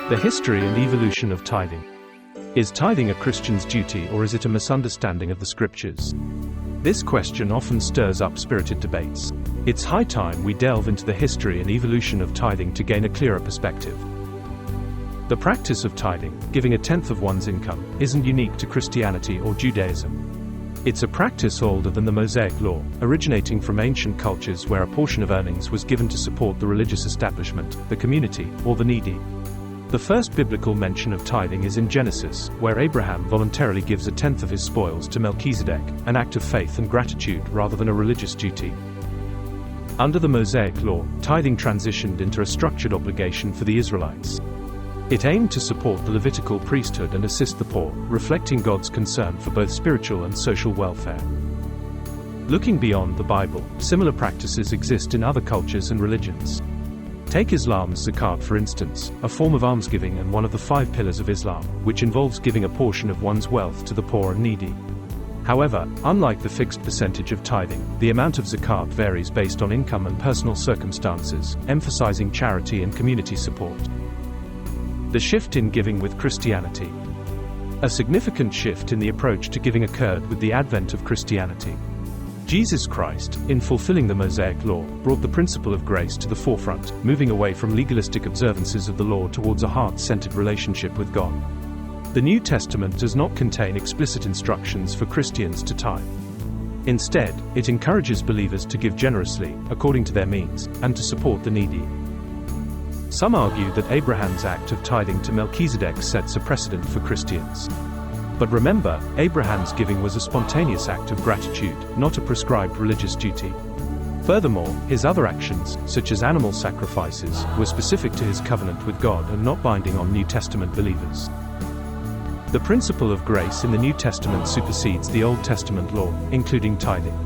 The history and evolution of tithing. Is tithing a Christian's duty, or is it a misunderstanding of the Scriptures? This question often stirs up spirited debates. It's high time we delve into the history and evolution of tithing to gain a clearer perspective. The practice of tithing, giving a tenth of one's income, isn't unique to Christianity or Judaism. It's a practice older than the Mosaic Law, originating from ancient cultures where a portion of earnings was given to support the religious establishment, the community, or the needy. The first biblical mention of tithing is in Genesis, where Abraham voluntarily gives a tenth of his spoils to Melchizedek, an act of faith and gratitude rather than a religious duty. Under the Mosaic Law, tithing transitioned into a structured obligation for the Israelites. It aimed to support the Levitical priesthood and assist the poor, reflecting God's concern for both spiritual and social welfare. Looking beyond the Bible, similar practices exist in other cultures and religions. Take Islam's zakat for instance, a form of almsgiving and one of the 5 pillars of Islam, which involves giving a portion of one's wealth to the poor and needy. However, unlike the fixed percentage of tithing, the amount of zakat varies based on income and personal circumstances, emphasizing charity and community support. The shift in giving with Christianity. A significant shift in the approach to giving occurred with the advent of Christianity. Jesus Christ, in fulfilling the Mosaic Law, brought the principle of grace to the forefront, moving away from legalistic observances of the law towards a heart-centered relationship with God. The New Testament does not contain explicit instructions for Christians to tithe. Instead, it encourages believers to give generously, according to their means, and to support the needy. Some argue that Abraham's act of tithing to Melchizedek sets a precedent for Christians. But remember, Abraham's giving was a spontaneous act of gratitude, not a prescribed religious duty. Furthermore, his other actions, such as animal sacrifices, were specific to his covenant with God and not binding on New Testament believers. The principle of grace in the New Testament supersedes the Old Testament law, including tithing.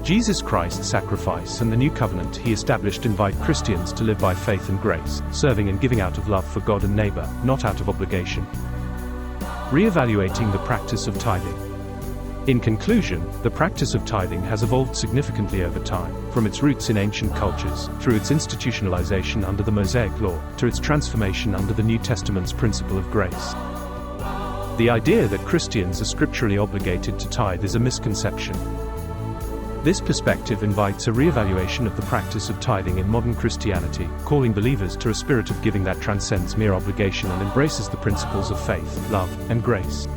Jesus Christ's sacrifice and the new covenant he established invite Christians to live by faith and grace, serving and giving out of love for God and neighbor, not out of obligation. Re-evaluating the practice of tithing. In conclusion, the practice of tithing has evolved significantly over time, from its roots in ancient cultures, through its institutionalization under the Mosaic Law, to its transformation under the New Testament's principle of grace. The idea that Christians are scripturally obligated to tithe is a misconception. This perspective invites a re-evaluation of the practice of tithing in modern Christianity, calling believers to a spirit of giving that transcends mere obligation and embraces the principles of faith, love, and grace.